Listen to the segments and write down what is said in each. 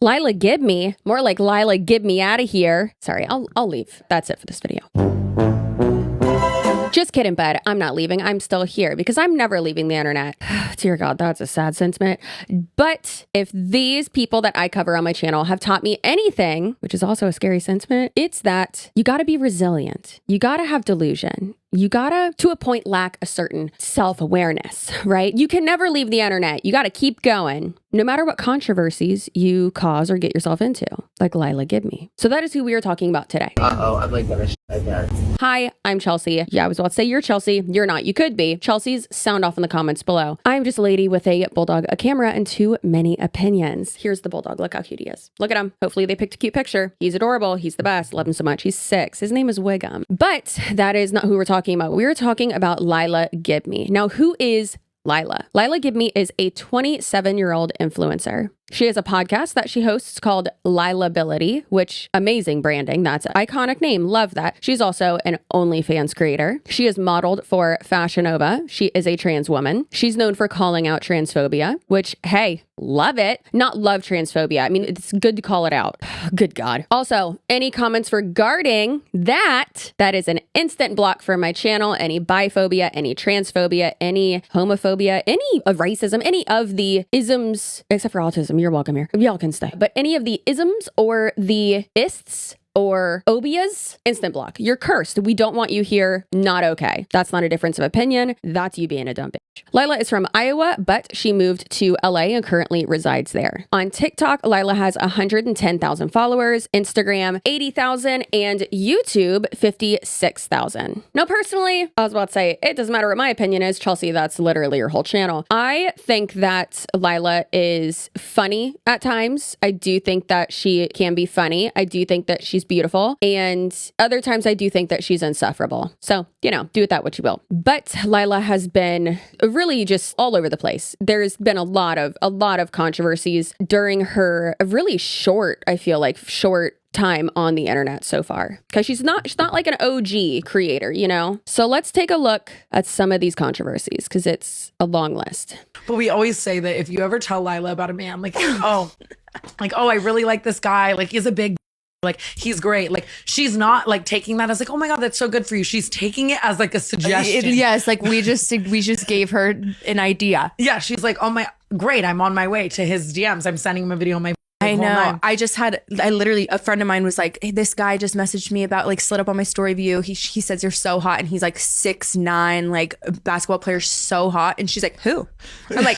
Lilah, Gibney, more like Lilah, get me out of here. Sorry, I'll leave. That's it for this video. Just kidding, bud. I'm not leaving. I'm still here because I'm never leaving the internet. Dear God, that's a sad sentiment. But if these people that I cover on my channel have taught me anything, which is also a scary sentiment, it's that you got to be resilient. You got to have delusion. You gotta, to a point, lack a certain self-awareness, right? You can never leave the internet. You gotta keep going, no matter what controversies you cause or get yourself into, like Lilah, Gibney. So that is who we are talking about today. I'm like gonna again. Hi, I'm Chelsea. Yeah, I was about to say you're Chelsea. You're not. You could be. Chelsea's sound off in the comments below. I'm just a lady with a bulldog, a camera, and too many opinions. Here's the bulldog. Look how cute he is. Look at him. Hopefully they picked a cute picture. He's adorable. He's the best. Love him so much. He's 6. His name is Wiggum. But that is not who we're talking about. We're talking about Lilah, Gibney. Now, who is Lilah? Lilah Gibney is a 27-year-old influencer. She has a podcast that she hosts called LilahBility, which amazing branding. That's an iconic name. Love that. She's also an OnlyFans creator. She is modeled for Fashion Nova. She is a trans woman. She's known for calling out transphobia, which, hey, love it. Not love transphobia. I mean, it's good to call it out. Good God. Also, any comments regarding that is an instant block for my channel. Any biphobia, any transphobia, any homophobia, any of racism, any of the isms, except for autism. You're welcome here. Y'all can stay. But any of the isms or the ists or obias, instant block. You're cursed. We don't want you here. Not okay. That's not a difference of opinion. That's you being a dumb bitch. Lilah is from Iowa, but she moved to LA and currently resides there. On TikTok, Lilah has 110,000 followers, Instagram 80,000, and YouTube 56,000. Now, personally, I was about to say, it doesn't matter what my opinion is. Chelsea, that's literally your whole channel. I think that Lilah is funny at times. I do think that she can be funny. I do think that she's beautiful. And other times I do think that she's insufferable. So, you know, do with that what you will. But Lilah has been really just all over the place. There's been a lot of controversies during her really short, I feel like short time on the internet so far, because she's not like an OG creator, you know? So let's take a look at some of these controversies because it's a long list. But we always say that if you ever tell Lilah about a man, like, oh, I really like this guy. Like, he's a big, like, he's great. Like, she's not like taking that as like, oh my God, that's so good for you. She's taking it as like a suggestion. Yes, like we just gave her an idea. Yeah, she's like, oh my, great. I'm on my way to his DMs. I'm sending him a video on my I know. I literally, a friend of mine was like, hey, this guy just messaged me about, like, slid up on my story view. He says you're so hot. And he's like 6'9", like basketball player, so hot. And she's like, who? I'm like,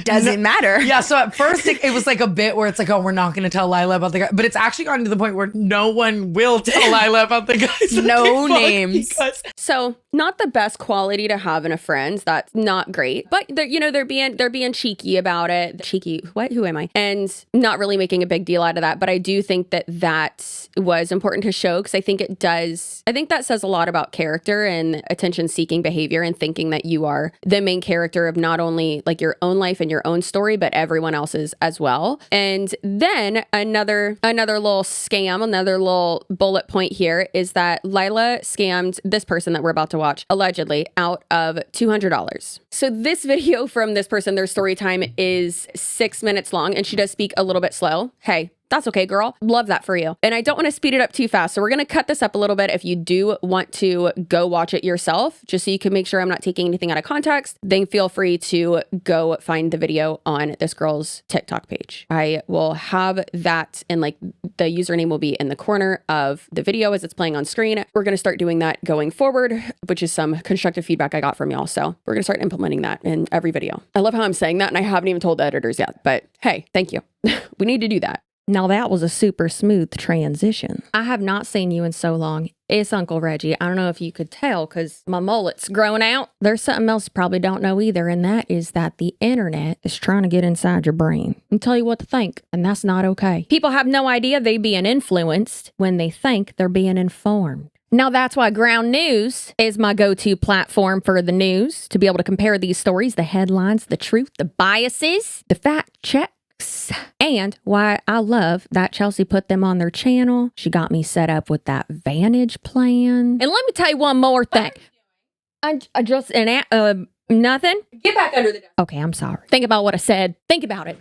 doesn't matter. Yeah. So at first it was like a bit where it's like, oh, we're not going to tell Lilah about the guy. But it's actually gotten to the point where no one will tell Lilah about the guys. No names. So not the best quality to have in a friend. That's not great. But they're being cheeky about it. Cheeky. What? Who am I? And not really making a big deal out of that. But I do think that was important to show, because I think it does. I think that says a lot about character and attention-seeking behavior, and thinking that you are the main character of not only like your own life and your own story, but everyone else's as well. And then another little scam, another little bullet point here is that Lilah scammed this person that we're about to watch, allegedly, out of $200. So this video from this person, their story time is 6 minutes long, and she does speak a little bit slow. Hey, that's okay, girl. Love that for you. And I don't want to speed it up too fast. So we're going to cut this up a little bit. If you do want to go watch it yourself, just so you can make sure I'm not taking anything out of context, then feel free to go find the video on this girl's TikTok page. I will have that, and like the username will be in the corner of the video as it's playing on screen. We're going to start doing that going forward, which is some constructive feedback I got from y'all. So we're going to start implementing that in every video. I love how I'm saying that, and I haven't even told the editors yet, but hey, thank you. We need to do that. Now that was a super smooth transition. I have not seen you in so long. It's Uncle Reggie. I don't know if you could tell because my mullet's growing out. There's something else you probably don't know either, and that is that the internet is trying to get inside your brain and tell you what to think, and that's not okay. People have no idea they're being influenced when they think they're being informed. Now that's why Ground News is my go-to platform for the news, to be able to compare these stories, the headlines, the truth, the biases, the fact check, and why I love that Chelsea put them on their channel. She got me set up with that Vantage plan. And let me tell you one more thing. I just, nothing. Get back under the desk. Okay, I'm sorry. Think about what I said. Think about it.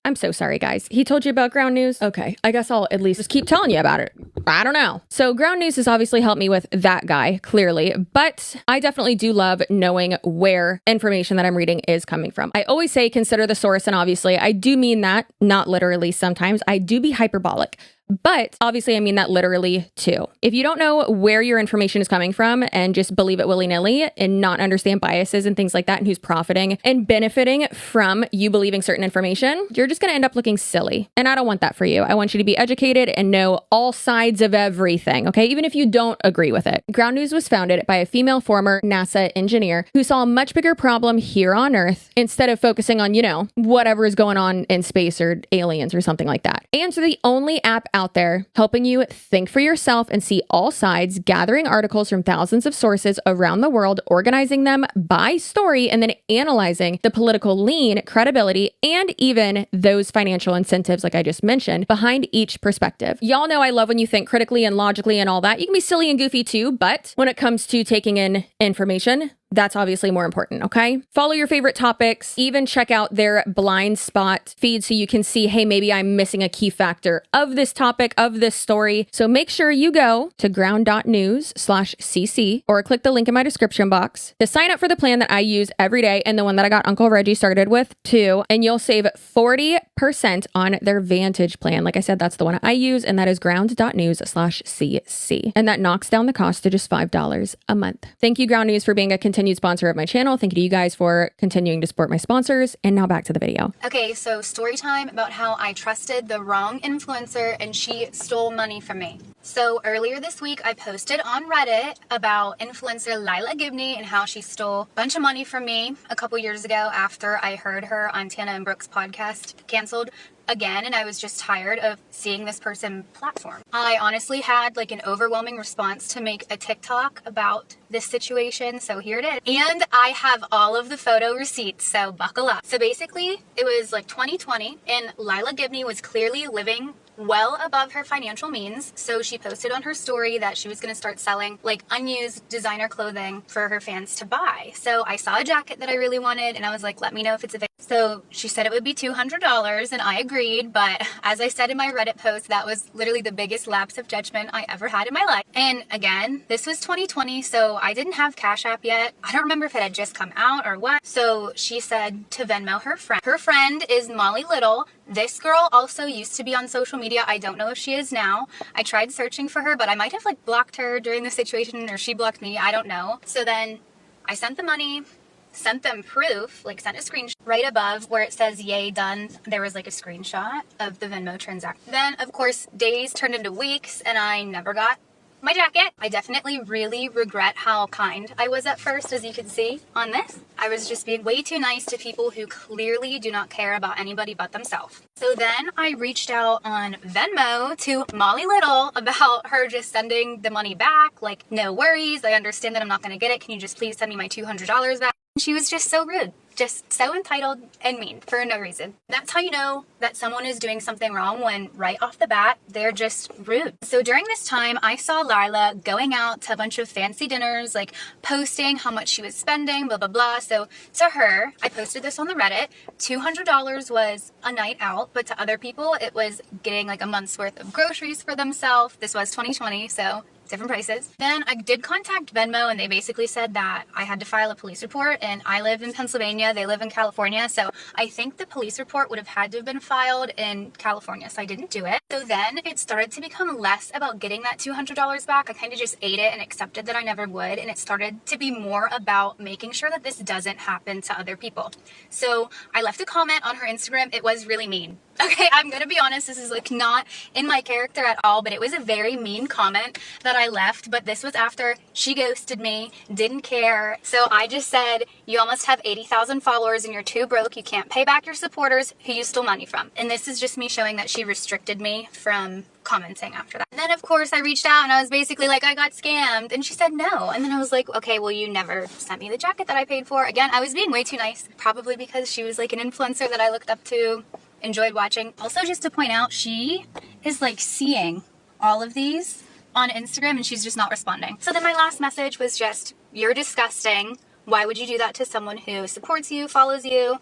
I'm so sorry, guys. He told you about ground news? Okay, I guess I'll at least just keep telling you about it. I don't know. So ground news has obviously helped me with that guy, clearly, but I definitely do love knowing where information that I'm reading is coming from. I always say consider the source, and obviously I do mean that, not literally sometimes. I do be hyperbolic. But obviously, I mean that literally too. If you don't know where your information is coming from and just believe it willy-nilly and not understand biases and things like that and who's profiting and benefiting from you believing certain information, you're just going to end up looking silly. And I don't want that for you. I want you to be educated and know all sides of everything, okay? Even if you don't agree with it. Ground News was founded by a female former NASA engineer who saw a much bigger problem here on Earth instead of focusing on, whatever is going on in space or aliens or something like that. And so the only app out there helping you think for yourself and see all sides, gathering articles from thousands of sources around the world, organizing them by story, and then analyzing the political lean, credibility, and even those financial incentives, like I just mentioned, behind each perspective. Y'all know I love when you think critically and logically and all that. You can be silly and goofy too, but when it comes to taking in information, that's obviously more important, okay? Follow your favorite topics, even check out their blind spot feed so you can see, hey, maybe I'm missing a key factor of this topic, of this story. So make sure you go to ground.news/cc or click the link in my description box to sign up for the plan that I use every day and the one that I got Uncle Reggie started with too. And you'll save 40% on their Vantage plan. Like I said, that's the one I use, and that is ground.news/cc. And that knocks down the cost to just $5 a month. Thank you, Ground News, for being a continued sponsor of my channel. Thank you to you guys for continuing to support my sponsors. And now back to the video. Okay, so story time about how I trusted the wrong influencer and she stole money from me. So earlier this week, I posted on Reddit about influencer Lilah Gibney and how she stole a bunch of money from me a couple years ago after I heard her on Tana and Brooke's podcast canceled again, and I was just tired of seeing this person platform. I honestly had like an overwhelming response to make a TikTok about this situation, so here it is. And I have all of the photo receipts, so buckle up. So basically, it was like 2020, and Lilah Gibney was clearly living well above her financial means, so she posted on her story that she was going to start selling like unused designer clothing for her fans to buy. So I saw a jacket that I really wanted, and I was like, let me know if it's available. So she said it would be $200, and I agreed, but as I said in my Reddit post, that was literally the biggest lapse of judgment I ever had in my life. And again, this was 2020, so I didn't have Cash App yet. I don't remember if it had just come out or what. So she said to Venmo her friend. Her friend is Molly Little. This girl also used to be on social media. I don't know if she is now. I tried searching for her, but I might have like blocked her during the situation, or she blocked me. I don't know. So then I sent the money, sent them proof, like sent a screenshot. Right above where it says yay done, there was like a screenshot of the Venmo transaction. Then of course days turned into weeks and I never got my jacket. I definitely really regret how kind I was at first, as you can see on this. I was just being way too nice to people who clearly do not care about anybody but themselves. So then I reached out on Venmo to Molly Little about her just sending the money back. Like, no worries, I understand that I'm not going to get it. Can you just please send me my $200 back? She was just so rude, just so entitled and mean for no reason. That's how you know that someone is doing something wrong, when right off the bat, they're just rude. So during this time, I saw Lilah going out to a bunch of fancy dinners, like posting how much she was spending, blah, blah, blah. So to her, I posted this on the Reddit, $200 was a night out, but to other people, it was getting like a month's worth of groceries for themselves. This was 2020, so different prices. Then I did contact Venmo, and they basically said that I had to file a police report, and I live in Pennsylvania, they live in California, so I think the police report would have had to have been filed in California, so I didn't do it. So then it started to become less about getting that $200 back. I kind of just ate it and accepted that I never would, and it started to be more about making sure that this doesn't happen to other people. So I left a comment on her Instagram. It was really mean. Okay, I'm gonna be honest, this is like not in my character at all, but it was a very mean comment that I left. But this was after she ghosted me, didn't care. So I just said, you almost have 80,000 followers and you're too broke, you can't pay back your supporters who you stole money from. And this is just me showing that she restricted me from commenting after that. And then of course I reached out and I was basically like, I got scammed, and she said no. And then I was like, okay, well, you never sent me the jacket that I paid for. Again, I was being way too nice, probably because she was like an influencer that I looked up to, enjoyed watching. Also, just to point out, she is like seeing all of these on Instagram and she's just not responding. So then my last message was just, you're disgusting. Why would you do that to someone who supports you, follows you?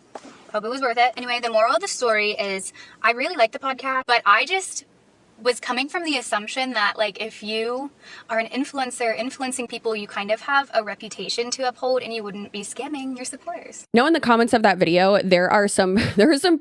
Hope it was worth it. Anyway, the moral of the story is I really like the podcast, but I just was coming from the assumption that like if you are an influencer influencing people, you kind of have a reputation to uphold and you wouldn't be scamming your supporters. Now in the comments of that video, there are some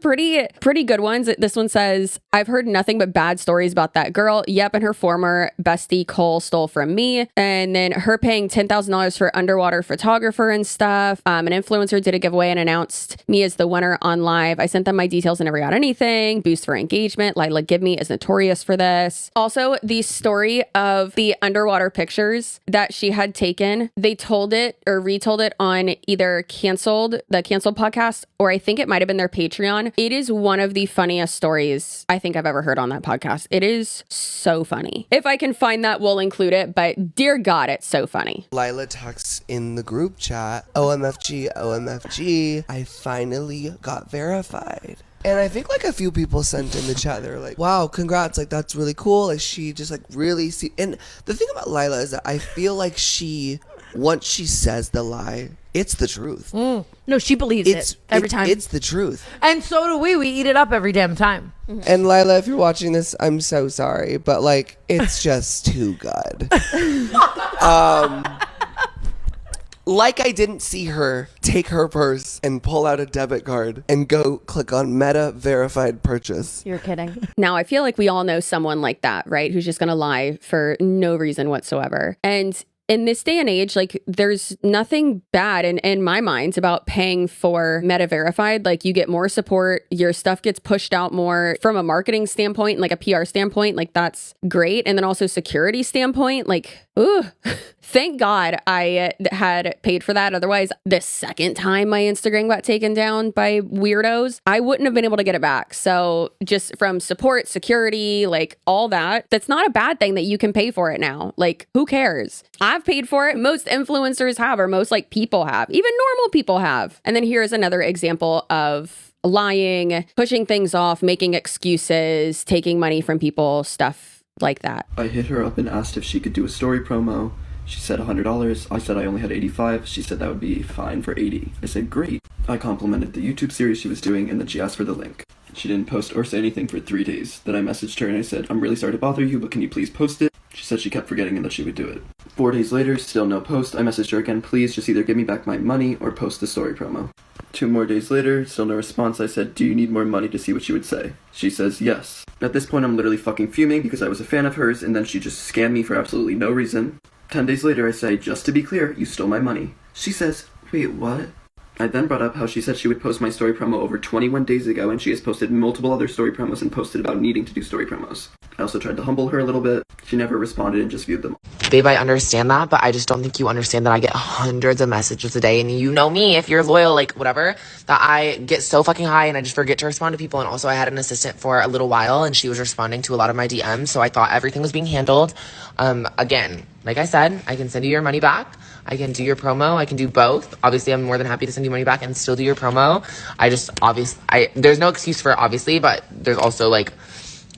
pretty good ones. This one says, I've heard nothing but bad stories about that girl. Yep, and her former bestie Cole stole from me. And then her paying $10,000 for underwater photographer and stuff. An influencer did a giveaway and announced me as the winner on live. I sent them my details and never got anything. Boost for engagement. Lilah Gibney is notorious for this. Also, the story of the underwater pictures that she had taken, they told it or retold it on either the canceled podcast, or I think it might have been their Patreon. It is one of the funniest stories I think I've ever heard on that podcast. It is so funny. If I can find that, we'll include it, but dear God, it's so funny. Lilah talks in the group chat, OMFG, OMFG, I finally got verified. And I think like a few people sent in the chat, they were like, wow, congrats, like that's really cool. Like she just like really and the thing about Lilah is that I feel like once she says the lie, it's the truth. No, she believes it every time. It's the truth. And so do we. We eat it up every damn time. And Lilah, if you're watching this, I'm so sorry, but like it's just too good. Like I didn't see her take her purse and pull out a debit card and go click on Meta verified purchase. You're kidding. Now, I feel like we all know someone like that, right? Who's just going to lie for no reason whatsoever. And in this day and age, like there's nothing bad in my mind about paying for Meta verified. Like you get more support, your stuff gets pushed out more from a marketing standpoint, like a PR standpoint, like that's great. And then also security standpoint, like, ooh, thank God I had paid for that. Otherwise, the second time my Instagram got taken down by weirdos, I wouldn't have been able to get it back. So just from support, security, like all that, that's not a bad thing that you can pay for it now. Like who cares? I've paid for it. Most influencers have, or most like people have, even normal people have. And then here's another example of lying, pushing things off, making excuses, taking money from people, stuff like that. I hit her up and asked if she could do a story promo. She said $100. I said I only had 85. She said that would be fine for 80. I said great. I complimented the YouTube series she was doing and then she asked for the link. She didn't post or say anything for 3 days. Then I messaged her and I said, I'm really sorry to bother you, but can you please post it? She said she kept forgetting and that she would do it. 4 days later, still no post. I messaged her again, please just either give me back my money or post the story promo. 2 more days later, still no response. I said, do you need more money to see what she would say? She says, yes. At this point, I'm literally fucking fuming because I was a fan of hers and then she just scammed me for absolutely no reason. 10 days later, I say, just to be clear, you stole my money. She says, wait, what? I then brought up how she said she would post my story promo over 21 days ago and she has posted multiple other story promos and posted about needing to do story promos. I also tried to humble her a little bit. She never responded and just viewed them. Babe, I understand that, but I just don't think you understand that I get hundreds of messages a day, and you know me, if you're loyal, like whatever, that I get so fucking high and I just forget to respond to people. And also I had an assistant for a little while and she was responding to a lot of my DMs, so I thought everything was being handled. Again, like I said, I can send you your money back. I can do your promo. I can do both. Obviously, I'm more than happy to send you money back and still do your promo. There's no excuse for it, obviously, but there's also like,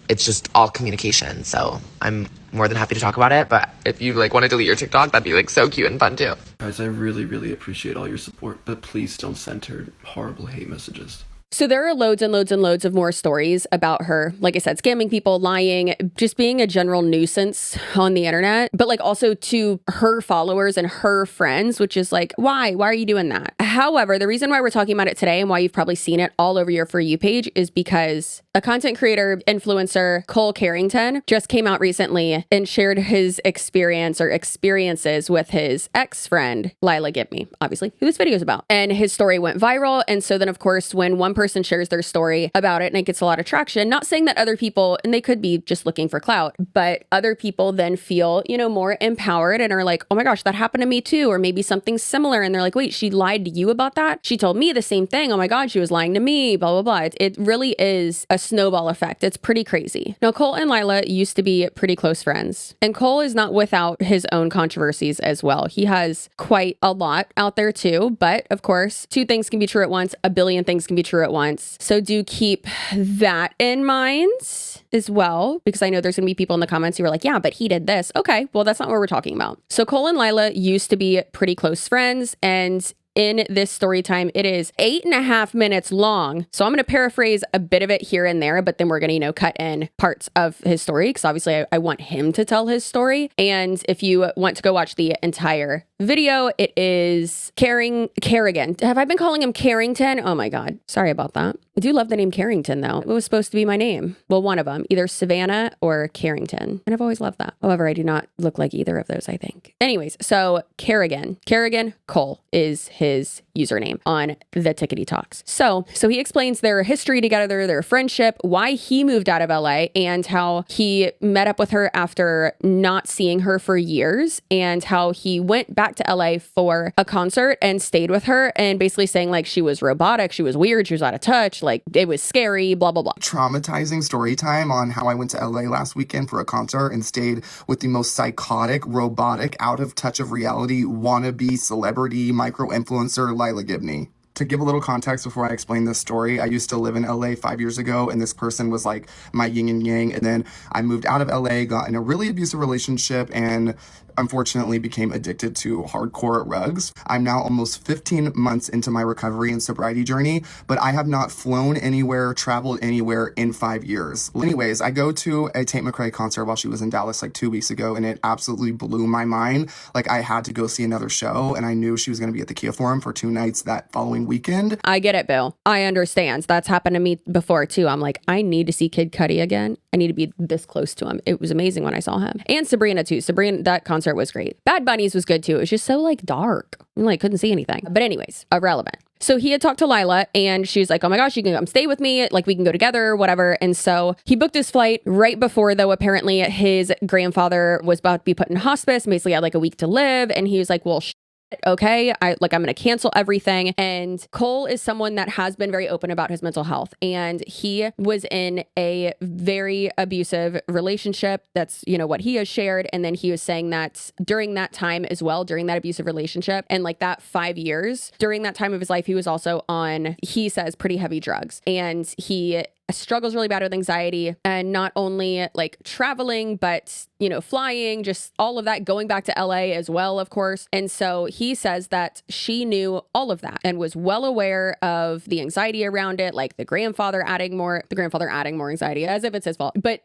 it's just all communication. So I'm more than happy to talk about it. But if you like want to delete your TikTok, that'd be like so cute and fun too. Guys, I really, really appreciate all your support, but please don't send her horrible hate messages. So there are loads and loads and loads of more stories about her. Like I said, scamming people, lying, just being a general nuisance on the internet, but like also to her followers and her friends, which is like, why? Why are you doing that? However, the reason why we're talking about it today and why you've probably seen it all over your For You page is because a content creator, influencer, Cole Carrington, just came out recently and shared his experience or experiences with his ex-friend, Lilah Gibney, obviously, who this video is about. And his story went viral. And so then, of course, when one person shares their story about it and it gets a lot of traction, not saying that other people, and they could be just looking for clout, but other people then feel, more empowered and are like, oh my gosh, that happened to me too. Or maybe something similar. And they're like, wait, she lied to you about that? She told me the same thing. Oh my God, she was lying to me, blah, blah, blah. It really is a snowball effect. It's pretty crazy. Now, Cole and Lilah used to be pretty close friends, and Cole is not without his own controversies as well. He has quite a lot out there too, but of course, 2 things can be true at once. A billion things can be true at once. So do keep that in mind as well, because I know there's going to be people in the comments who are like, yeah, but he did this. Okay, well, that's not what we're talking about. So Cole and Lilah used to be pretty close friends, and in this story time. It is 8.5 minutes long. So I'm going to paraphrase a bit of it here and there, but then we're going to, cut in parts of his story because obviously I want him to tell his story. And if you want to go watch the entire video, it is Carrigan. Have I been calling him Carrington? Oh my God. Sorry about that. I do love the name Carrington though. It was supposed to be my name. Well, one of them, either Savannah or Carrington. And I've always loved that. However, I do not look like either of those, I think. Anyways, so Carrigan Cole is his username on the Tickety Talks. So he explains their history together, their friendship, why he moved out of LA, and how he met up with her after not seeing her for years, and how he went back to LA for a concert and stayed with her, and basically saying like she was robotic, she was weird, she was out of touch, like it was scary, blah, blah, blah. Traumatizing story time on how I went to LA last weekend for a concert and stayed with the most psychotic, robotic, out of touch of reality, wannabe celebrity, micro-influencer, Lilah Gibney. To give a little context before I explain this story, I used to live in LA 5 years ago, and this person was like my yin and yang. And then I moved out of LA, got in a really abusive relationship, and unfortunately became addicted to hardcore rugs. I'm now almost 15 months into my recovery and sobriety journey, but I have not flown anywhere, traveled anywhere in 5 years. Anyways, I go to a Tate McRae concert while she was in Dallas like 2 weeks ago, and it absolutely blew my mind. Like I had to go see another show, and I knew she was going to be at the Kia Forum for 2 nights that following weekend. I get it, Bill. I understand. That's happened to me before too. I'm like, I need to see Kid Cudi again. I need to be this close to him. It was amazing when I saw him. And Sabrina too. Sabrina, that concert was great. Bad Bunny's was good too. It was just so like dark. I like couldn't see anything. But anyways, irrelevant. So he had talked to Lilah and she was like, oh my gosh, you can come stay with me. Like we can go together, whatever. And so he booked his flight right before, though, apparently his grandfather was about to be put in hospice, basically had like a week to live. And he was like, well, okay, I'm going to cancel everything. And Cole is someone that has been very open about his mental health. And he was in a very abusive relationship. That's, what he has shared. And then he was saying that during that time as well, during that abusive relationship and like that 5 years, during that time of his life, he was also on, he says, pretty heavy drugs. And he struggles really bad with anxiety, and not only like traveling, but, flying, just all of that, going back to LA as well, of course. And so he says that she knew all of that and was well aware of the anxiety around it, like the grandfather adding more anxiety, as if it's his fault. But,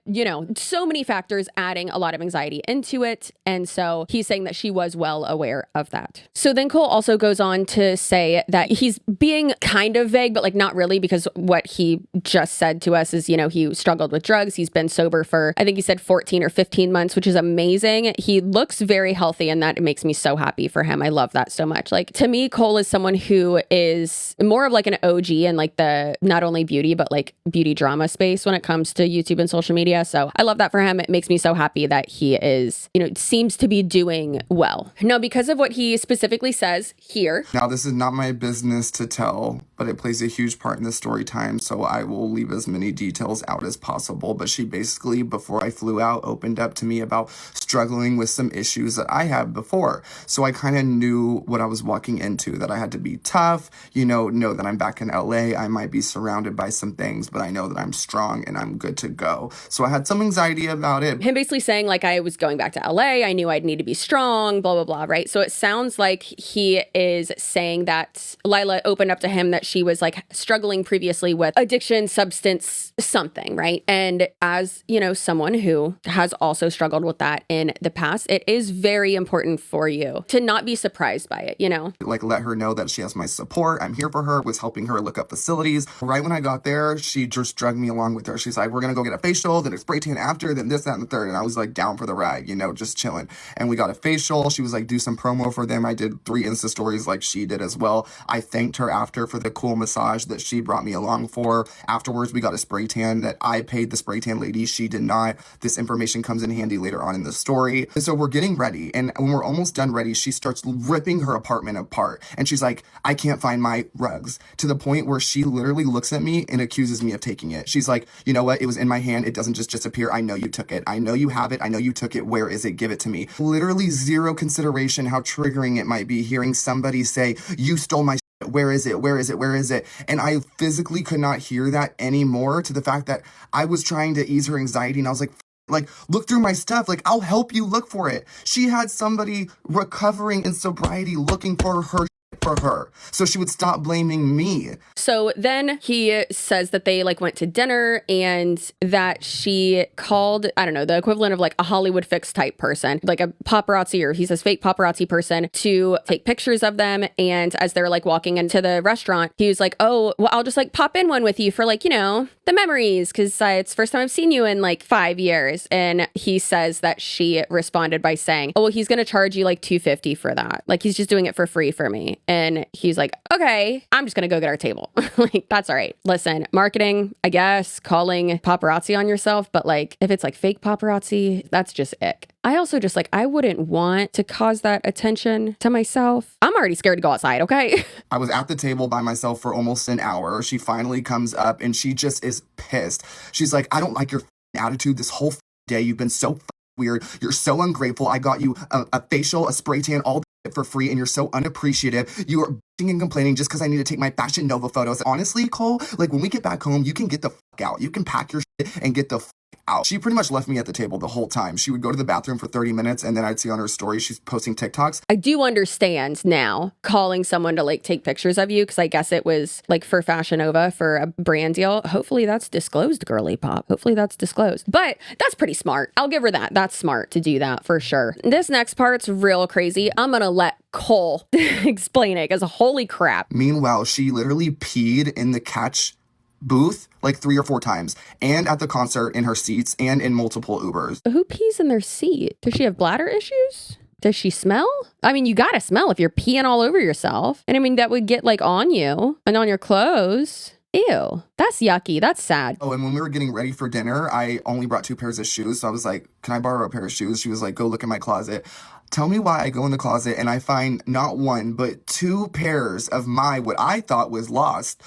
so many factors adding a lot of anxiety into it. And so he's saying that she was well aware of that. So then Cole also goes on to say that he's being kind of vague, but like not really, because what he just said to us is, he struggled with drugs. He's been sober for, I think he said 14 or 15 months, which is amazing. He looks very healthy, and that makes me so happy for him. I love that so much. Like, to me, Cole is someone who is more of like an OG in like the not only beauty, but like beauty drama space when it comes to YouTube and social media. So I love that for him. It makes me so happy that he is, seems to be doing well. Now, because of what he specifically says here. Now, this is not my business to tell, but it plays a huge part in the story time, so I will leave as many details out as possible. But she basically, before I flew out, opened up to me about struggling with some issues that I had before. So I kind of knew what I was walking into, that I had to be tough, know that I'm back in LA. I might be surrounded by some things, but I know that I'm strong and I'm good to go. So I had some anxiety about it. Him basically saying like, I was going back to LA. I knew I'd need to be strong, blah, blah, blah, right? So it sounds like he is saying that Lilah opened up to him that she was like struggling previously with addiction, substance, something, right? And as, someone who has also struggled with that in the past, it is very important for you to not be surprised by it, Like, let her know that she has my support. I'm here for her. Was helping her look up facilities. Right when I got there, she just dragged me along with her. She's like, we're going to go get a facial, then a spray tan after, then this, that, and the third. And I was like down for the ride, just chilling. And we got a facial. She was like, do some promo for them. I did 3 Insta stories like she did as well. I thanked her after for the cool massage that she brought me along for. Afterwards, we got a spray tan that I paid the spray tan lady. She did not. This information comes in handy later on in the story. And so we're getting ready. And when we're almost done ready, she starts ripping her apartment apart. And she's like, I can't find my rugs, to the point where she literally looks at me and accuses me of taking it. She's like, you know what? It was in my hand. It doesn't just disappear. I know you took it. I know you have it. I know you took it. Where is it? Give it to me. Literally zero consideration how triggering it might be hearing somebody say, you stole my shit. Where is it? Where is it? Where is it? And I physically could not hear that anymore, to the fact that I was trying to ease her anxiety. And I was like, look through my stuff. Like, I'll help you look for it. She had somebody recovering in sobriety looking for her for her. So she would stop blaming me. So then he says that they like went to dinner and that she called, I don't know, the equivalent of like a Hollywood fix type person, like a paparazzi, or he says fake paparazzi person, to take pictures of them. And as they're like walking into the restaurant, he was like, oh, well, I'll just like pop in one with you for like, you know, the memories, because it's the first time I've seen you in like 5 years. And he says that she responded by saying, oh, well, he's going to charge you like $250 for that. Like he's just doing it for free for me. And he's like, okay, I'm just going to go get our table. Like, that's all right. Listen, marketing, I guess, calling paparazzi on yourself. But like, if it's like fake paparazzi, that's just ick. I also just like, I wouldn't want to cause that attention to myself. I'm already scared to go outside, okay? I was at the table by myself for almost an hour. She finally comes up and she just is pissed. She's like, I don't like your attitude this whole day. You've been so weird. You're so ungrateful. I got you a facial, a spray tan, all for free, and you're so unappreciative. You are bitching and complaining just because I need to take my Fashion Nova photos. Honestly, Cole, like when we get back home, you can get the out. You can pack your shit and get the out. She pretty much left me at the table the whole time. She would go to the bathroom for 30 minutes and then I'd see on her story she's posting TikToks. I do understand now calling someone to like take pictures of you, because I guess it was like for Fashion Nova for a brand deal. Hopefully that's disclosed, girly pop. Hopefully that's disclosed. But that's pretty smart. I'll give her that. That's smart to do that for sure. This next part's real crazy. I'm gonna let Cole explain it, because holy crap. Meanwhile, she literally peed in the catch booth like 3 or 4 times, and at the concert in her seats and in multiple Ubers. Who pees in their seat? Does she have bladder issues? Does she smell? I mean, you gotta smell if you're peeing all over yourself. And I mean, that would get like on you and on your clothes. Ew, that's yucky. That's sad. Oh, and when we were getting ready for dinner, I only brought 2 pairs of shoes. So I was like, can I borrow a pair of shoes? She was like, go look in my closet. Tell me why I go in the closet and I find not 1, but 2 pairs of what I thought was lost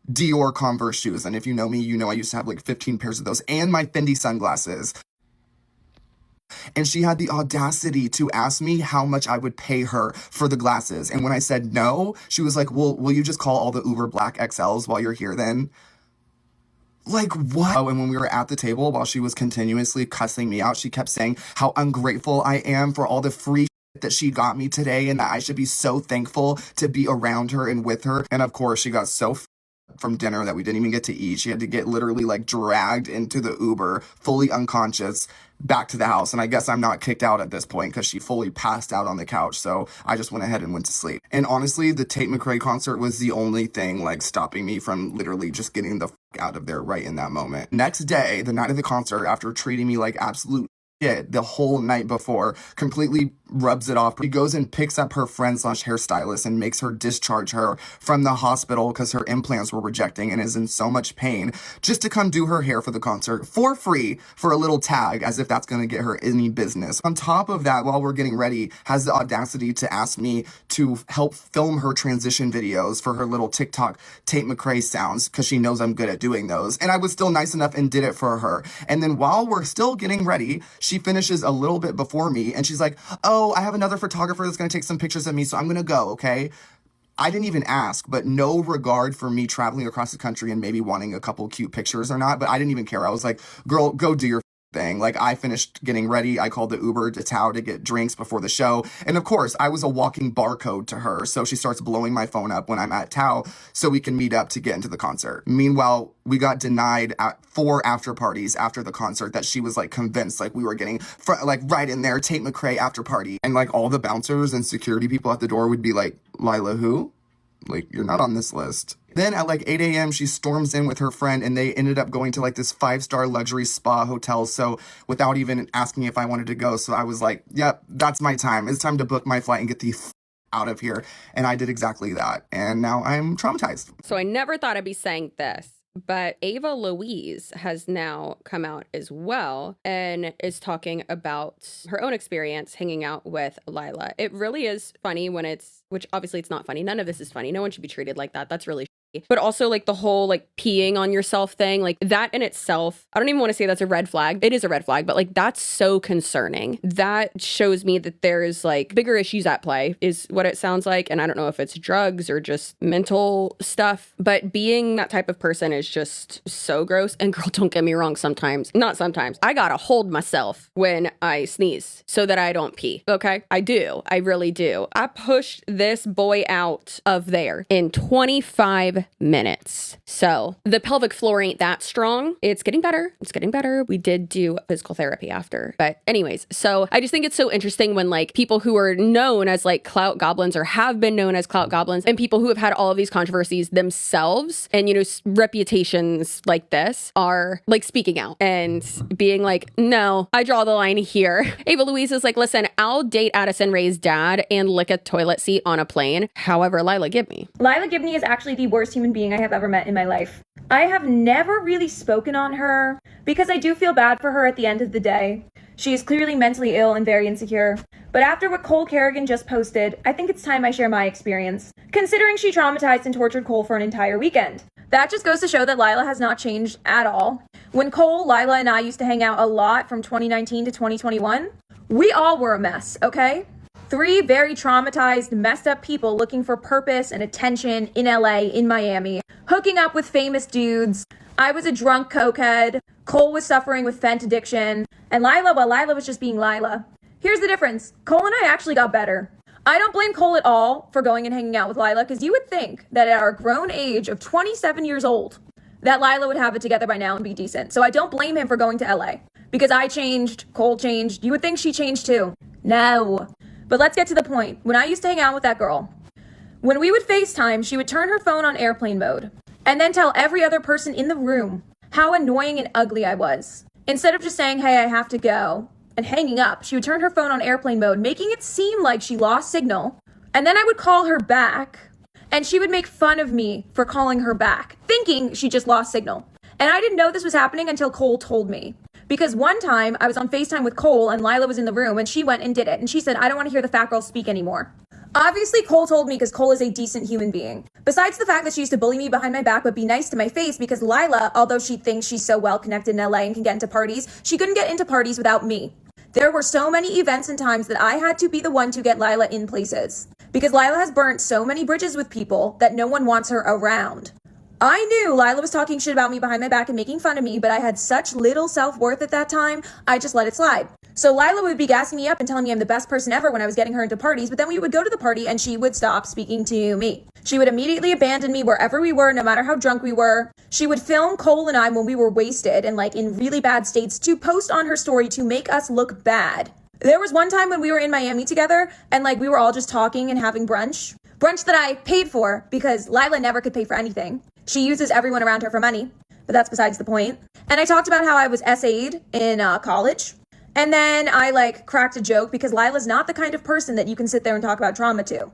Dior Converse shoes. And if you know me, you know I used to have like 15 pairs of those, and my Fendi sunglasses. And she had the audacity to ask me how much I would pay her for the glasses. And when I said no, she was like, well, will you just call all the Uber Black XLs while you're here then? Like, what? Oh, and when we were at the table, while she was continuously cussing me out, she kept saying how ungrateful I am for all the free that she got me today, and that I should be so thankful to be around her and with her. And of course, she got so from dinner that we didn't even get to eat. She had to get literally like dragged into the Uber, fully unconscious, back to the house. And I guess I'm not kicked out at this point because she fully passed out on the couch. So I just went ahead and went to sleep. And honestly, the Tate McRae concert was the only thing like stopping me from literally just getting the out of there right in that moment. Next day, the night of the concert, after treating me like absolute shit the whole night before, completely rubs it off. He goes and picks up her friend / hairstylist and makes her discharge her from the hospital because her implants were rejecting and is in so much pain, just to come do her hair for the concert for free for a little tag, as if that's going to get her any business. On top of that, while we're getting ready, has the audacity to ask me to help film her transition videos for her little TikTok Tate McRae sounds, because she knows I'm good at doing those. And I was still nice enough and did it for her. And then while we're still getting ready, she finishes a little bit before me and she's like, oh, I have another photographer that's going to take some pictures of me, so I'm going to go, okay? I didn't even ask, but no regard for me traveling across the country and maybe wanting a couple cute pictures or not, but I didn't even care. I was like, girl, go do your thing. Like, I finished getting ready. I called the Uber to Tao to get drinks before the show. And of course, I was a walking barcode to her. So she starts blowing my phone up when I'm at Tao so we can meet up to get into the concert. Meanwhile, we got denied at 4 after parties after the concert that she was like convinced like we were getting like right in there, Tate McRae after party. And like all the bouncers and security people at the door would be like, Lilah, who? Like, you're not on this list. Then at like 8 a.m., she storms in with her friend and they ended up going to like this 5-star luxury spa hotel. So without even asking if I wanted to go. So I was like, yep, that's my time. It's time to book my flight and get the out of here. And I did exactly that. And now I'm traumatized. So I never thought I'd be saying this, but Ava Louise has now come out as well and is talking about her own experience hanging out with Lilah. It really is funny when which obviously it's not funny. None of this is funny. No one should be treated like that. That's really but also like the whole like peeing on yourself thing, like that in itself, I don't even want to say that's a red flag. It is a red flag, but like that's so concerning. That shows me that there is like bigger issues at play is what it sounds like. And I don't know if it's drugs or just mental stuff, but being that type of person is just so gross. And girl, don't get me wrong, not sometimes, I gotta hold myself when I sneeze so that I don't pee. Okay, I do. I really do. I pushed this boy out of there in 25 minutes. So the pelvic floor ain't that strong. It's getting better. We did do physical therapy after. But anyways, so I just think it's so interesting when like people who are known as like clout goblins or have been known as clout goblins and people who have had all of these controversies themselves and, you know, reputations like this are like speaking out and being like, no, I draw the line here. Ava Louise is like, listen, I'll date Addison Rae's dad and lick a toilet seat on a plane. However, Lilah Gibney is actually the worst human being I have ever met in my life. I have never really spoken on her because I do feel bad for her at the end of the day. She is clearly mentally ill and very insecure. But after what Cole Kerrigan just posted, I think it's time I share my experience, considering she traumatized and tortured Cole for an entire weekend. That just goes to show that Lilah has not changed at all. When Cole, Lilah, and I used to hang out a lot from 2019 to 2021, we all were a mess, okay? 3 very traumatized, messed up people looking for purpose and attention in LA, in Miami, hooking up with famous dudes. I was a drunk cokehead. Cole was suffering with fent addiction. And Lilah was just being Lilah. Here's the difference. Cole and I actually got better. I don't blame Cole at all for going and hanging out with Lilah, because you would think that at our grown age of 27 years old, that Lilah would have it together by now and be decent. So I don't blame him for going to LA. Because I changed, Cole changed. You would think she changed too. No. But let's get to the point. When I used to hang out with that girl, when we would FaceTime, she would turn her phone on airplane mode and then tell every other person in the room how annoying and ugly I was. Instead of just saying, hey, I have to go, and hanging up, she would turn her phone on airplane mode, making it seem like she lost signal. And then I would call her back, and she would make fun of me for calling her back, thinking she just lost signal. And I didn't know this was happening until Cole told me. Because one time I was on FaceTime with Cole and Lilah was in the room and she went and did it. And she said, I don't want to hear the fat girl speak anymore. Obviously, Cole told me because Cole is a decent human being. Besides the fact that she used to bully me behind my back but be nice to my face, because Lilah, although she thinks she's so well connected in LA and can get into parties, she couldn't get into parties without me. There were so many events and times that I had to be the one to get Lilah in places. Because Lilah has burnt so many bridges with people that no one wants her around. I knew Lilah was talking shit about me behind my back and making fun of me, but I had such little self-worth at that time, I just let it slide. So Lilah would be gassing me up and telling me I'm the best person ever when I was getting her into parties, but then we would go to the party and she would stop speaking to me. She would immediately abandon me wherever we were, no matter how drunk we were. She would film Cole and I when we were wasted and like in really bad states to post on her story to make us look bad. There was one time when we were in Miami together and like we were all just talking and having brunch that I paid for because Lilah never could pay for anything. She uses everyone around her for money, but that's besides the point. And I talked about how I was SA'd in college. And then I like cracked a joke because Lilah's not the kind of person that you can sit there and talk about trauma to.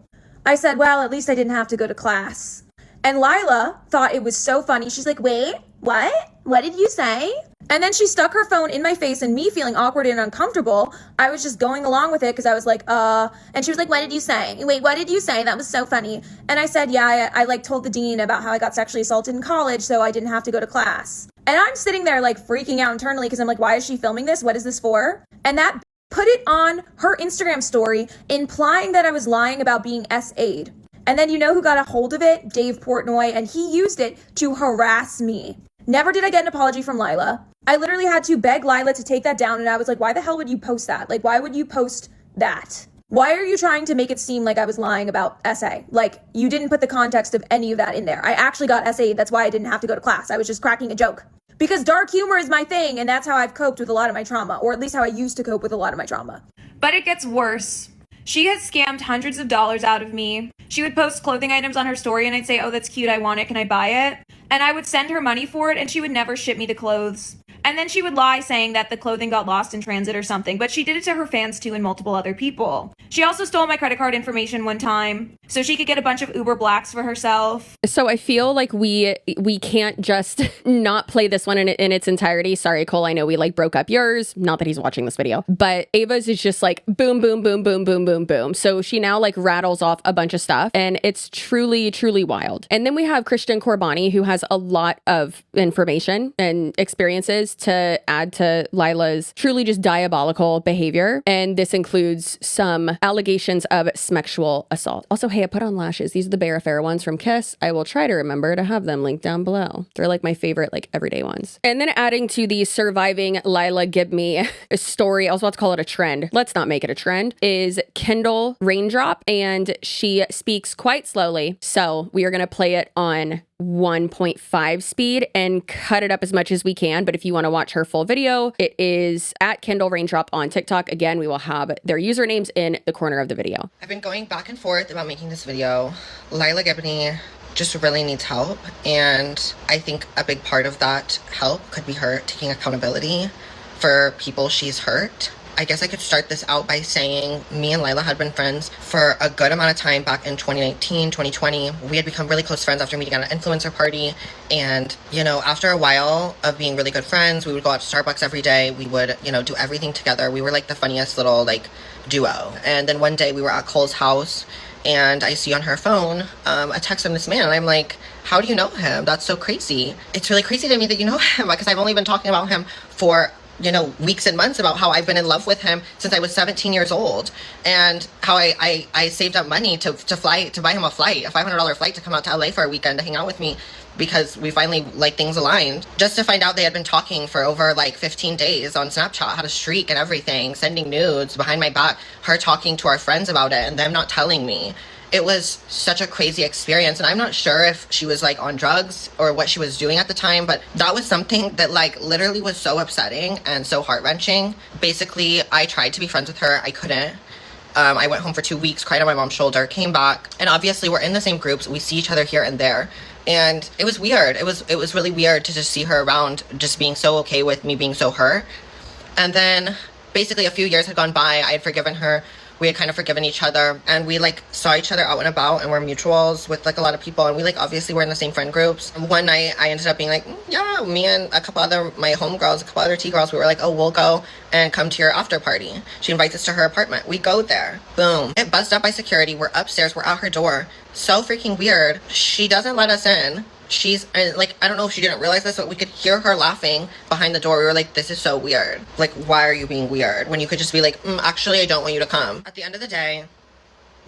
I said, well, at least I didn't have to go to class. And Lilah thought it was so funny. She's like, wait, what? What did you say? And then she stuck her phone in my face and me feeling awkward and uncomfortable. I was just going along with it because I was like, and she was like, what did you say? Wait, what did you say? That was so funny. And I said, yeah, I like told the dean about how I got sexually assaulted in college, so I didn't have to go to class. And I'm sitting there like freaking out internally because I'm like, why is she filming this? What is this for? And that put it on her Instagram story, implying that I was lying about being SA'd. And then you know who got a hold of it? Dave Portnoy, and he used it to harass me. Never did I get an apology from Lilah. I literally had to beg Lilah to take that down, and I was like, why the hell would you post that? Like, why would you post that? Why are you trying to make it seem like I was lying about SA? Like, you didn't put the context of any of that in there. I actually got SA, that's why I didn't have to go to class. I was just cracking a joke. Because dark humor is my thing, and that's how I've coped with a lot of my trauma, or at least how I used to cope with a lot of my trauma. But it gets worse. She has scammed hundreds of dollars out of me. She would post clothing items on her story and I'd say, oh, that's cute, I want it, can I buy it? And I would send her money for it and she would never ship me the clothes. And then she would lie saying that the clothing got lost in transit or something, but she did it to her fans too and multiple other people. She also stole my credit card information one time so she could get a bunch of Uber Blacks for herself. So I feel like we can't just not play this one in its entirety. Sorry, Cole, I know we like broke up yours. Not that he's watching this video, but Ava's is just like boom, boom, boom, boom, boom, boom, boom. So she now like rattles off a bunch of stuff and it's truly, truly wild. And then we have Christian Corbani, who has a lot of information and experiences to add to Lilah's truly just diabolical behavior. And this includes some allegations of sexual assault. Also, hey, I put on lashes. These are the Bear Affair ones from Kiss. I will try to remember to have them linked down below. They're like my favorite, like everyday ones. And then adding to the surviving Lilah Gibney story, I was about to call it a trend. Let's not make it a trend, is Kendall Raindrop. And she speaks quite slowly. So we are going to play it on 1.5 speed and cut it up as much as we can. But if you want to watch her full video, it is at Kendall Raindrop on TikTok. Again, we will have their usernames in the corner of the video. I've been going back and forth about making this video. Lilah Gibney just really needs help. And I think a big part of that help could be her taking accountability for people she's hurt. I guess I could start this out by saying me and Lilah had been friends for a good amount of time back in 2019, 2020. We had become really close friends after meeting at an influencer party. And, you know, after a while of being really good friends, we would go out to Starbucks every day. We would, you know, do everything together. We were like the funniest little like duo. And then one day we were at Cole's house and I see on her phone a text from this man. And I'm like, how do you know him? That's so crazy. It's really crazy to me that you know him because I've only been talking about him for weeks and months about how I've been in love with him since I was 17 years old and how I saved up money to buy him a flight, a $500 flight to come out to LA for a weekend to hang out with me because we finally like things aligned, just to find out they had been talking for over like 15 days on Snapchat, had a streak and everything, sending nudes behind my back, her talking to our friends about it and them not telling me. It was such a crazy experience and I'm not sure if she was like on drugs or what she was doing at the time, but that was something that like literally was so upsetting and so heart-wrenching. Basically, I tried to be friends with her. I couldn't. I went home for 2 weeks, cried on my mom's shoulder, came back, and obviously we're in the same groups. We see each other here and there. And it was weird. It was really weird to just see her around, just being so okay with me being so hurt. And then basically a few years had gone by. I had forgiven her. We had kind of forgiven each other and we like saw each other out and about and we're mutuals with like a lot of people and we like obviously were in the same friend groups. One night I ended up being like, yeah, me and a couple other, my homegirls, a couple other T-girls, we were like, oh, we'll go and come to your after party. She invites us to her apartment. We go there. Boom. It buzzed up by security. We're upstairs. We're at her door. So freaking weird. She doesn't let us in. She's like, I don't know if she didn't realize this, but we could hear her laughing behind the door. We were like, this is so weird. Like, why are you being weird? When you could just be like, actually, I don't want you to come. At the end of the day,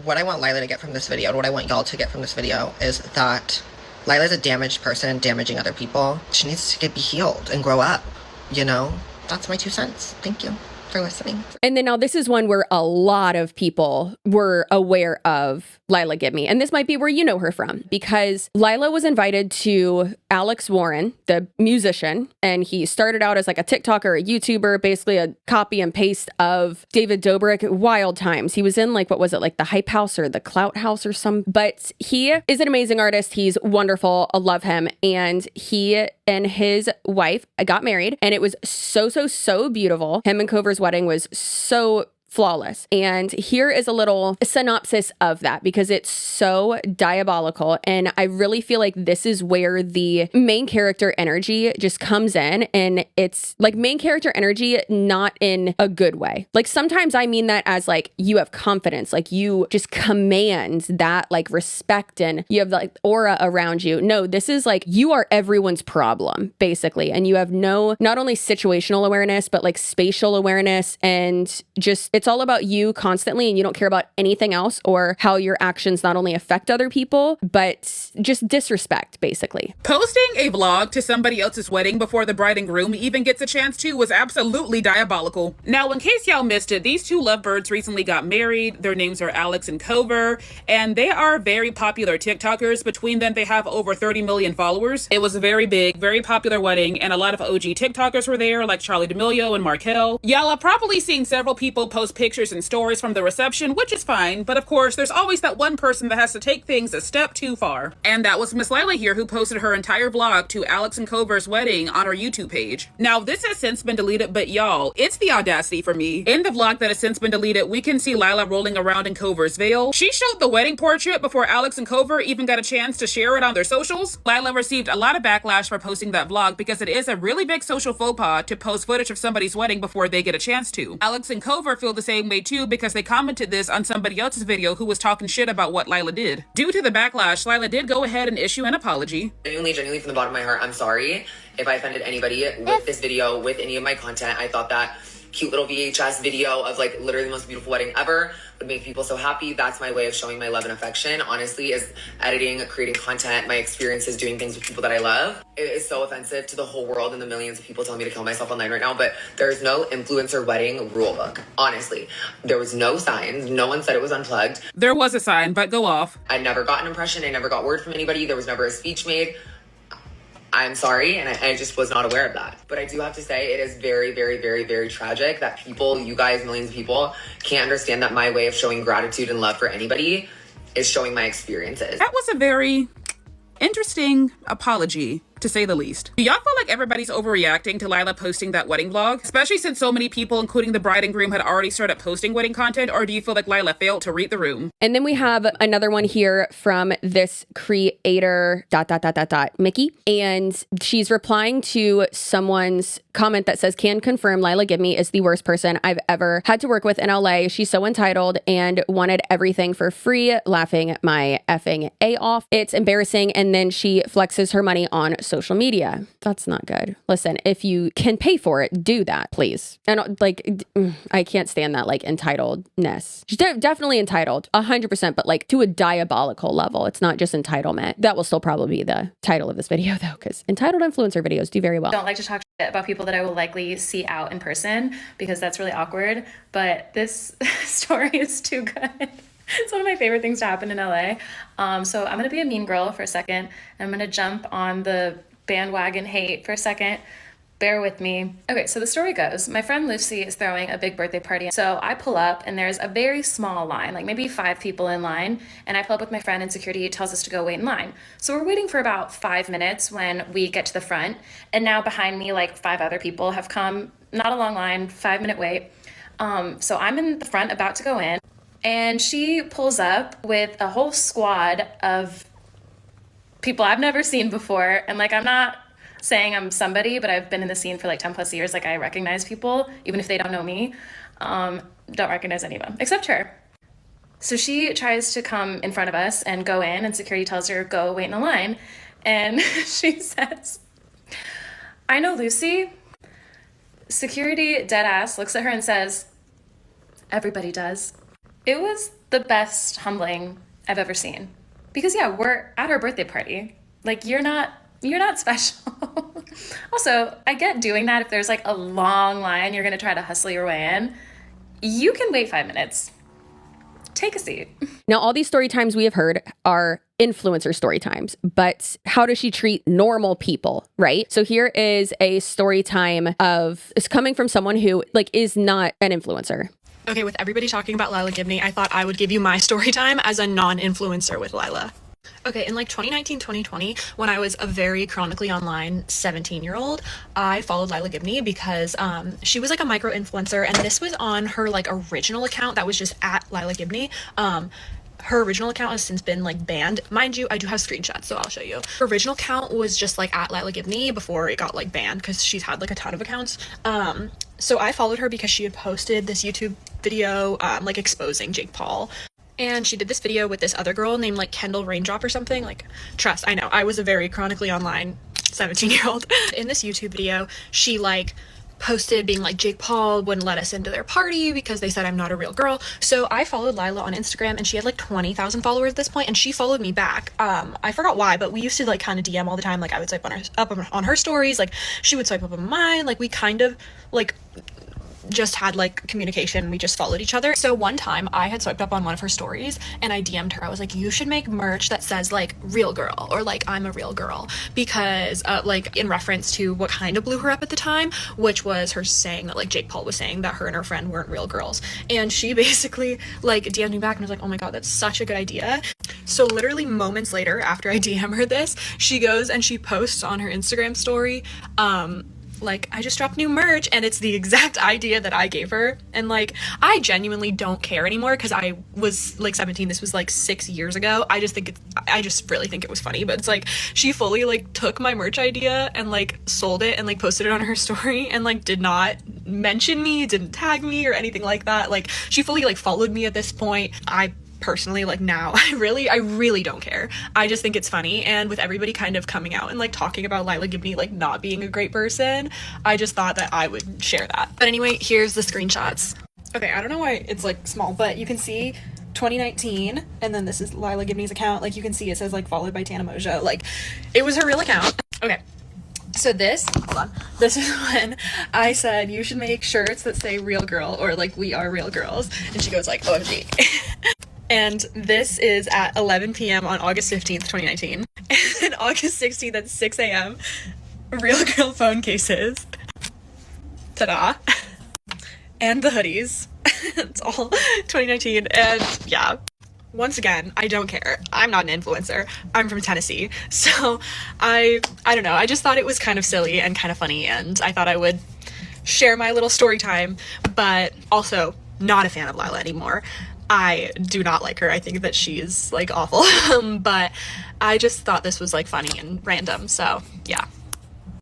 what I want Lilah to get from this video and what I want y'all to get from this video is that Lilah's a damaged person, damaging other people. She needs to be healed and grow up, you know? That's my 2 cents. Thank you for listening. And then now this is one where a lot of people were aware of Lilah Gibney. And this might be where you know her from because Lilah was invited to Alex Warren, the musician, and he started out as like a TikToker, a YouTuber, basically a copy and paste of David Dobrik. Wild times. He was in like, what was it, like the Hype House or the Clout House or some, but he is an amazing artist. He's wonderful. I love him. And he and his wife got married and it was so beautiful. Him and Cover's wedding was so flawless. And here is a little synopsis of that because it's so diabolical. And I really feel like this is where the main character energy just comes in. And it's like main character energy, not in a good way. Like sometimes I mean that as like you have confidence, like you just command that like respect and you have like aura around you. No, this is like you are everyone's problem basically. And you have no, not only situational awareness, but like spatial awareness and just it's all about you constantly and you don't care about anything else or how your actions not only affect other people, but just disrespect, basically. Posting a vlog to somebody else's wedding before the bride and groom even gets a chance to was absolutely diabolical. Now, in case y'all missed it, these two lovebirds recently got married. Their names are Alex and Cover, and they are very popular TikTokers. Between them, they have over 30 million followers. It was a very big, very popular wedding, and a lot of OG TikTokers were there, like Charlie D'Amelio and Markel. Y'all are probably seeing several people post post pictures and stories from the reception, which is fine, but of course, there's always that one person that has to take things a step too far. And that was Miss Lilah here, who posted her entire vlog to Alex and Cover's wedding on her YouTube page. Now, this has since been deleted, but y'all, it's the audacity for me. In the vlog that has since been deleted, we can see Lilah rolling around in Cover's veil. She showed the wedding portrait before Alex and Cover even got a chance to share it on their socials. Lilah received a lot of backlash for posting that vlog because it is a really big social faux pas to post footage of somebody's wedding before they get a chance to. Alex and Cover feel the same way too because they commented this on somebody else's video who was talking shit about what Lilah did. Due to the backlash, Lilah did go ahead and issue an apology. Genuinely from the bottom of my heart, I'm sorry if I offended anybody with this video, with any of my content. I thought that cute little VHS video of like literally the most beautiful wedding ever would make people so happy. That's my way of showing my love and affection, honestly, is editing, creating content, my experiences doing things with people that I love. It is so offensive to the whole world and the millions of people telling me to kill myself online right now, but there's no influencer wedding rule book. Honestly, there was no signs. No one said it was unplugged. There was a sign, but go off. I never got an impression. I never got word from anybody. There was never a speech made. I'm sorry, and I just was not aware of that. But I do have to say, it is very, very, very, very tragic that people, you guys, millions of people, can't understand that my way of showing gratitude and love for anybody is showing my experiences. That was a very interesting apology, to say the least. Do y'all feel like everybody's overreacting to Lilah posting that wedding vlog? Especially since so many people, including the bride and groom, had already started posting wedding content, or do you feel like Lilah failed to read the room? And then we have another one here from this creator, Mickey. And she's replying to someone's comment that says, can confirm Lilah Gibney is the worst person I've ever had to work with in LA. She's so entitled and wanted everything for free, laughing my effing A off. It's embarrassing. And then she flexes her money on social media. That's not good. Listen, if you can pay for it, do that, please. And like, I can't stand that like entitledness. She's definitely entitled 100%, but like to a diabolical level. It's not just entitlement. That will still probably be the title of this video though, because entitled influencer videos do very well. Don't like to talk shit about people that I will likely see out in person because that's really awkward. But this story is too good. It's one of my favorite things to happen in LA. So I'm going to be a mean girl for a second. I'm going to jump on the bandwagon hate for a second. Bear with me. Okay, so the story goes, my friend Lucy is throwing a big birthday party. So I pull up and there's a very small line, like maybe 5 people in line. And I pull up with my friend and security tells us to go wait in line. So we're waiting for about 5 minutes when we get to the front. And now behind me, like 5 other people have come, not a long line, 5-minute wait. So I'm in the front about to go in. And she pulls up with a whole squad of people I've never seen before. And like, I'm not saying I'm somebody, but I've been in the scene for like 10 plus years. Like I recognize people, even if they don't know me. Don't recognize any of them, except her. So she tries to come in front of us and go in, and security tells her, go wait in a line. And she says, I know Lucy. Security deadass looks at her and says, everybody does. It was the best humbling I've ever seen. Because yeah, we're at her birthday party. Like you're not special. Also, I get doing that if there's like a long line, you're gonna try to hustle your way in. You can wait 5 minutes. Take a seat. Now, all these story times we have heard are influencer story times, but how does she treat normal people, right? So here is a story time it's coming from someone who like is not an influencer. Okay, with everybody talking about Lilah Gibney, I thought I would give you my story time as a non-influencer with Lilah. Okay, in like 2019, 2020, when I was a very chronically online 17-year-old, I followed Lilah Gibney because she was like a micro influencer, and this was on her like original account that was just at Lilah Gibney. Her original account has since been like banned. Mind you, I do have screenshots, so I'll show you. Her original account was just like at Lilah Gibney before it got like banned because she's had like a ton of accounts. So I followed her because she had posted this YouTube video like exposing Jake Paul. And she did this video with this other girl named like Kendall Raindrop or something. Like, trust, I know, I was a very chronically online 17-year-old. In this YouTube video, she like posted being like, Jake Paul wouldn't let us into their party because they said I'm not a real girl. So I followed Lilah on Instagram, and she had like 20,000 followers at this point, and she followed me back. I forgot why, but we used to like kind of DM all the time. Like I would swipe up on her stories, like she would swipe up on mine. Like we kind of like just had like communication. We just followed each other. So one time I had swiped up on one of her stories and I DM'd her. I was like, you should make merch that says like real girl or like I'm a real girl, because like in reference to what kind of blew her up at the time, which was her saying that like Jake Paul was saying that her and her friend weren't real girls. And she basically like DM'd me back and was like, oh my God, that's such a good idea. So literally moments later after I DM her this, she goes and she posts on her Instagram story, like, I just dropped new merch, and it's the exact idea that I gave her. And like, I genuinely don't care anymore because I was like 17. This was like 6 years ago. I just really think it was funny. But it's like, she fully like took my merch idea and like sold it and like posted it on her story and like did not mention me, didn't tag me or anything like that. Like, she fully like followed me at this point. I personally, like, now I really don't care. I just think it's funny, and with everybody kind of coming out and like talking about Lilah Gibney like not being a great person, I just thought that I would share that. But anyway, here's the screenshots. Okay, I don't know why it's like small, but you can see 2019, and then this is Lilah Gibney's account. Like, you can see it says like followed by Tana Moja. Like, it was her real account. Okay, so this is when I said you should make shirts that say real girl or like we are real girls, and she goes like, OMG. And this is at 11 p.m. on August 15th, 2019. And then August 16th at 6 a.m., real girl phone cases. Ta-da. And the hoodies. It's all 2019. And yeah, once again, I don't care. I'm not an influencer. I'm from Tennessee. So I don't know. I just thought it was kind of silly and kind of funny. And I thought I would share my little story time, but also not a fan of Lilah anymore. I do not like her. I think that she is like awful. But I just thought this was like funny and random. So yeah.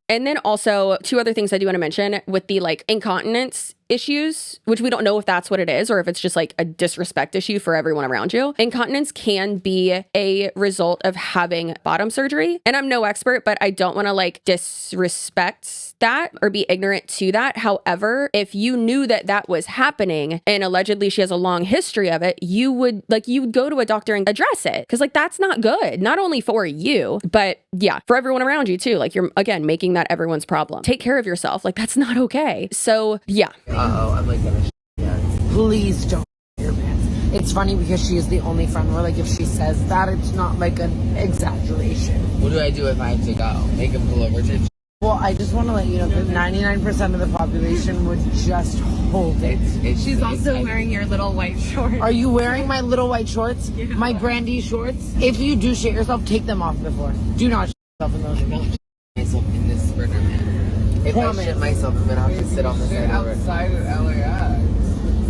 And then also 2 other things I do want to mention with the like incontinence issues, which we don't know if that's what it is or if it's just like a disrespect issue for everyone around you. Incontinence can be a result of having bottom surgery. And I'm no expert, but I don't want to like disrespect that or be ignorant to that. However, if you knew that that was happening and allegedly she has a long history of it, you would go to a doctor and address it. Cause like, that's not good. Not only for you, but yeah, for everyone around you too. Like, you're again, making that everyone's problem. Take care of yourself. Like, that's not okay. So yeah. I'm like gonna please don't your pants. It's funny because she is the only friend where like if she says that, it's not like an exaggeration. What do I do if I have to go? Make him pull over to... Well, I just want to let you know that 99% of the population would just hold it. She's also wearing your little white shorts. Are you wearing my little white shorts? Yeah. My Brandy shorts? If you do shit yourself, take them off before. Do not shit yourself in those. Myself in this burner. If I shit myself, I'm gonna have to sit on the side outside at LAX.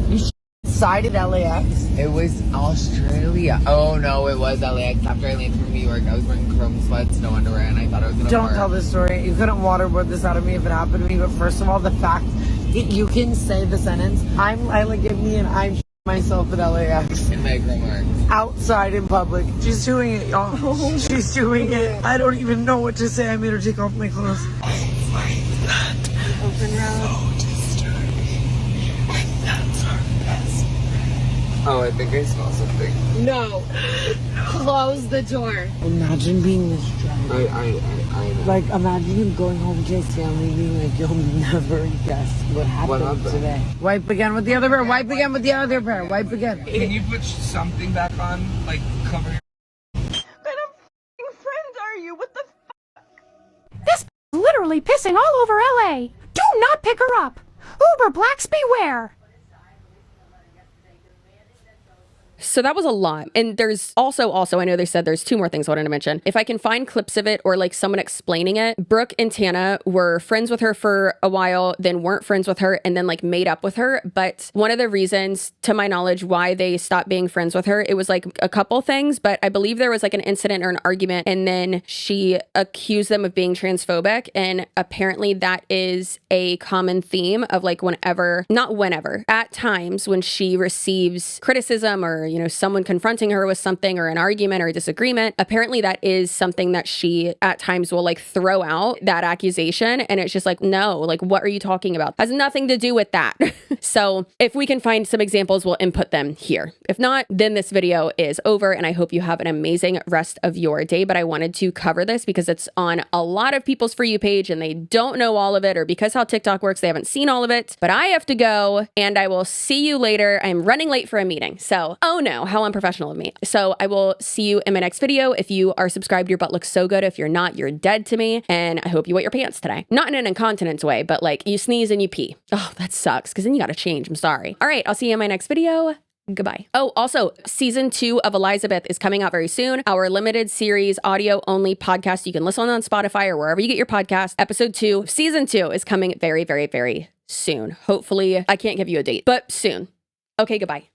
You shit outside at LAX? It was Australia. Oh no, it was LAX. After I landed from New York, I was wearing chrome sweats, no underwear, and I thought I was gonna Don't tell this story. You couldn't waterboard this out of me if it happened to me, but first of all, the fact you can say the sentence, I'm Lilah Gibney and I'm myself at LAX. In my grammar. Outside in public. She's doing it, y'all. She's doing it. I don't even know what to say. I made her take off my clothes. Oh my God. Open road. So disturbing. And that's our best. Oh, I think I smell something. No. Close the door. Imagine being this drunk. I know. Like, imagine him going home to his family being like, you'll never guess what happened today. Wipe again with the other pair. Wipe again with the other pair. Wipe again. Can you put something back on? Like, cover your... What kind of f***ing friend are you? What the f***? This literally pissing all over LA. Do not pick her up. Uber blacks beware. So that was a lot. And there's also, I know they said there's 2 more things I wanted to mention. If I can find clips of it or like someone explaining it, Brooke and Tana were friends with her for a while, then weren't friends with her, and then like made up with her. But one of the reasons, to my knowledge, why they stopped being friends with her, it was like a couple things, but I believe there was like an incident or an argument, and then she accused them of being transphobic. And apparently that is a common theme of like at times when she receives criticism or, you know, someone confronting her with something or an argument or a disagreement, apparently that is something that she at times will like throw out that accusation. And it's just like, no, like, what are you talking about? Has nothing to do with that. So if we can find some examples, we'll input them here. If not, then this video is over, and I hope you have an amazing rest of your day. But I wanted to cover this because it's on a lot of people's For You page and they don't know all of it, or because how TikTok works, they haven't seen all of it. But I have to go, and I will see you later. I'm running late for a meeting. So, oh no, how unprofessional of me. So I will see you in my next video. If you are subscribed, your butt looks so good. If you're not, you're dead to me. And I hope you wet your pants today. Not in an incontinence way, but like you sneeze and you pee. Oh, that sucks, because then you got to change. I'm sorry. All right, I'll see you in my next video. Goodbye. Oh, also, season 2 of Elizabeth is coming out very soon. Our limited series, audio only podcast. You can listen on Spotify or wherever you get your podcast. Episode 2, season 2 is coming very, very, very soon. Hopefully, I can't give you a date, but soon. Okay, goodbye.